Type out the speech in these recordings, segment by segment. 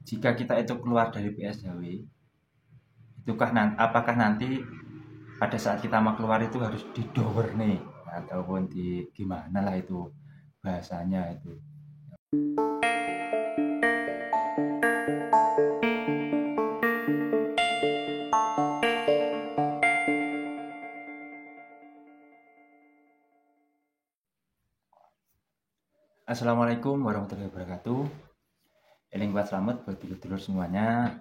jika kita itu keluar dari PSHW, apakah nanti pada saat kita mau keluar itu harus didower nih, ataupun di gimana lah itu bahasanya itu. Assalamualaikum warahmatullahi wabarakatuh. Eling kuat selamat buat dulur-dulur semuanya,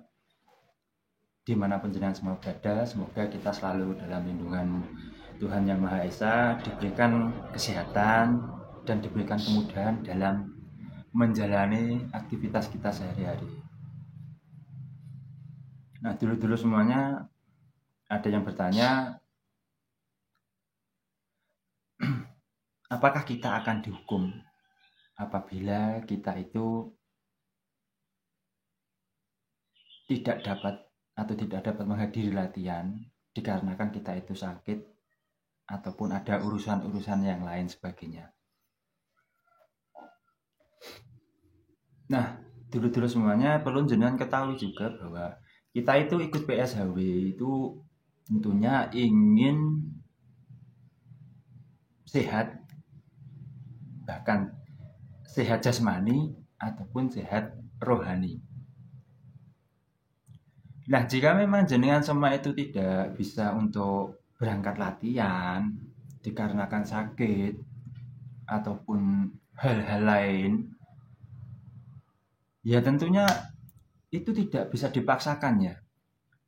dimanapun jenengan semua berada. Semoga kita selalu dalam lindungan Tuhan Yang Maha Esa, diberikan kesehatan dan diberikan kemudahan dalam menjalani aktivitas kita sehari-hari. Nah, dulur-dulur semuanya, ada yang bertanya, apakah kita akan dihukum apabila kita itu tidak dapat menghadiri latihan dikarenakan kita itu sakit ataupun ada urusan-urusan yang lain sebagainya. Nah, dulu-dulu semuanya perlu jenengan ketahui juga bahwa kita itu ikut PSHW itu tentunya ingin sehat, bahkan sehat jasmani ataupun sehat rohani. Nah, jika memang jenengan semua itu tidak bisa untuk berangkat latihan dikarenakan sakit ataupun hal-hal lain, ya tentunya itu tidak bisa dipaksakan ya.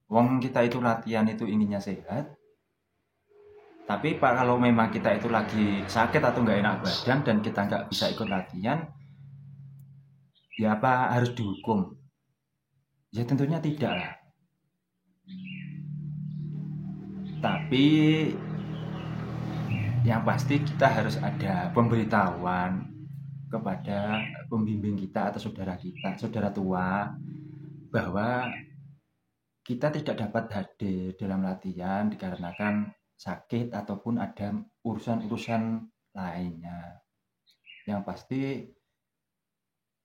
Wong kita itu latihan itu inginnya sehat, tapi kalau memang kita itu lagi sakit atau nggak enak badan dan kita nggak bisa ikut latihan, ya apa harus dihukum? Ya tentunya tidak lah. Tapi yang pasti kita harus ada pemberitahuan kepada pembimbing kita atau saudara tua, bahwa kita tidak dapat hadir dalam latihan dikarenakan sakit ataupun ada urusan-urusan lainnya. Yang pasti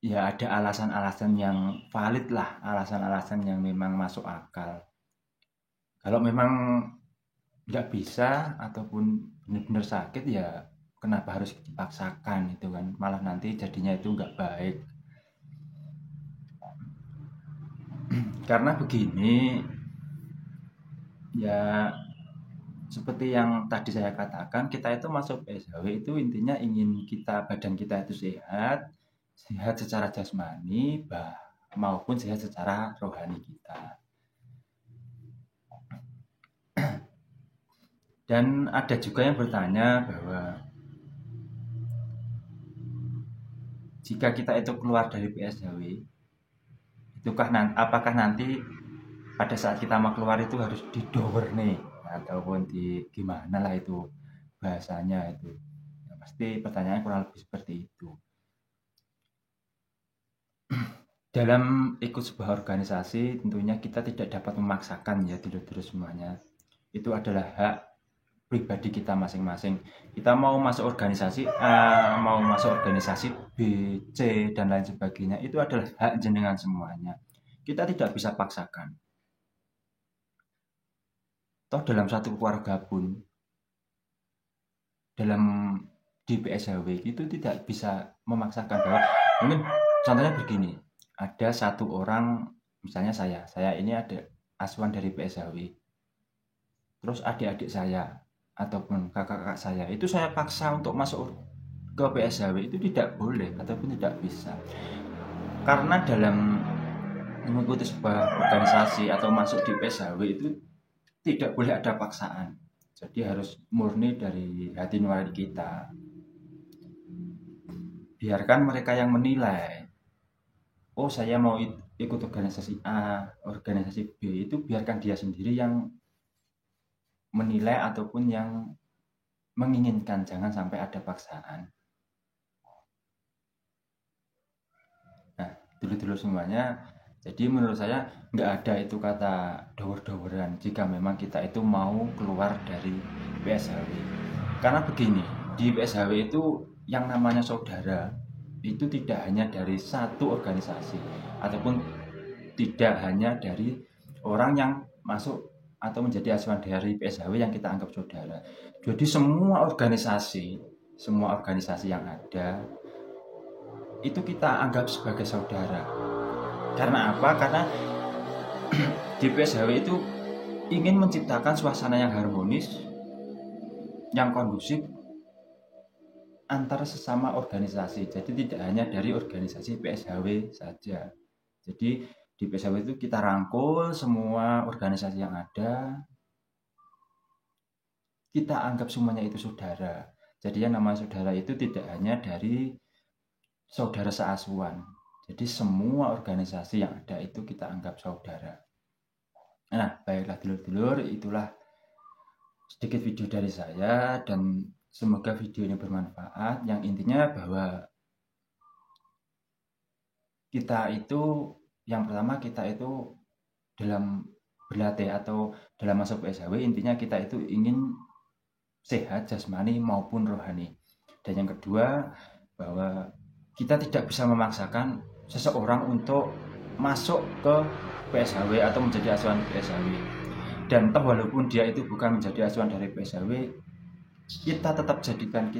ya ada alasan-alasan yang valid lah, alasan-alasan yang memang masuk akal. Kalau memang nggak bisa ataupun benar-benar sakit, ya kenapa harus dipaksakan itu kan, malah nanti jadinya itu nggak baik. Karena begini ya, seperti yang tadi saya katakan, kita itu masuk PSHW itu intinya ingin badan kita itu sehat secara jasmani maupun sehat secara rohani kita. Dan ada juga yang bertanya bahwa jika kita itu keluar dari PSHW, apakah nanti pada saat kita mau keluar itu harus didower nih, ataupun di gimana lah itu bahasanya itu. Ya, pasti pertanyaannya kurang lebih seperti itu. Dalam ikut sebuah organisasi tentunya kita tidak dapat memaksakan ya dulur-dulur semuanya. Itu adalah hak pribadi kita masing-masing. Kita mau masuk organisasi A, mau masuk organisasi B, C, dan lain sebagainya, itu adalah hak jenengan semuanya. Kita tidak bisa paksakan. Toh dalam satu keluarga pun, di PSHW itu tidak bisa memaksakan bahwa, mungkin contohnya begini, ada satu orang, misalnya saya ini ada asuhan dari PSHW, terus adik-adik saya ataupun kakak-kakak saya itu saya paksa untuk masuk ke PSHW, itu tidak boleh ataupun tidak bisa. Karena dalam mengikuti sebuah organisasi atau masuk di PSHW itu tidak boleh ada paksaan. Jadi harus murni dari hati nurani kita. Biarkan mereka yang menilai. Oh, saya mau ikut organisasi A, organisasi B, itu biarkan dia sendiri yang menilai ataupun yang menginginkan, jangan sampai ada paksaan. Nah, dulu-dulu semuanya, jadi menurut saya nggak ada itu kata dower-doweran jika memang kita itu mau keluar dari PSHW. Karena begini, di PSHW itu yang namanya saudara itu tidak hanya dari satu organisasi ataupun tidak hanya dari orang yang masuk atau menjadi asuhan dari PSHW yang kita anggap saudara. Jadi semua organisasi yang ada itu kita anggap sebagai saudara. Karena apa? Karena di PSHW itu ingin menciptakan suasana yang harmonis, yang kondusif antara sesama organisasi. Jadi tidak hanya dari organisasi PSHW saja. Jadi di PSHW itu kita rangkul semua organisasi yang ada, kita anggap semuanya itu saudara. Jadi yang namanya saudara itu tidak hanya dari saudara seasuhan. Jadi semua organisasi yang ada itu kita anggap saudara. Nah, baiklah dulur-dulur, itulah sedikit video dari saya dan semoga video ini bermanfaat. Yang intinya bahwa kita itu, yang pertama kita itu dalam berlatih atau dalam masuk PSHW, intinya kita itu ingin sehat jasmani maupun rohani. Dan yang kedua, bahwa kita tidak bisa memaksakan seseorang untuk masuk ke PSHW atau menjadi asuhan PSHW. Dan walaupun dia itu bukan menjadi asuhan dari PSHW, kita tetap jadikan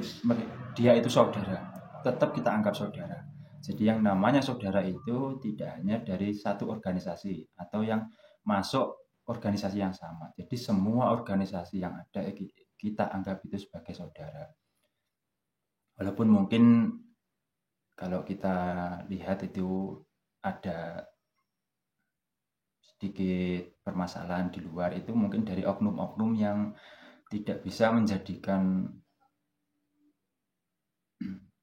dia itu saudara, tetap kita anggap saudara. Jadi yang namanya saudara itu tidak hanya dari satu organisasi atau yang masuk organisasi yang sama. Jadi semua organisasi yang ada kita anggap itu sebagai saudara. Walaupun mungkin kalau kita lihat itu ada sedikit permasalahan di luar, itu mungkin dari oknum-oknum yang tidak bisa menjadikan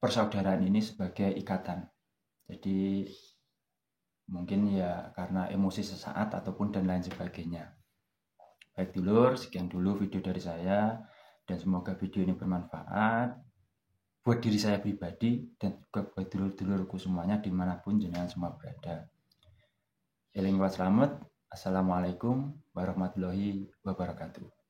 persaudaraan ini sebagai ikatan. Jadi mungkin ya karena emosi sesaat ataupun dan lain sebagainya. Baik dulur, sekian dulu video dari saya dan semoga video ini bermanfaat buat diri saya pribadi dan juga buat dulur-dulurku semuanya dimanapun jenengan semua berada. Eling wa selamat. Assalamualaikum warahmatullahi wabarakatuh.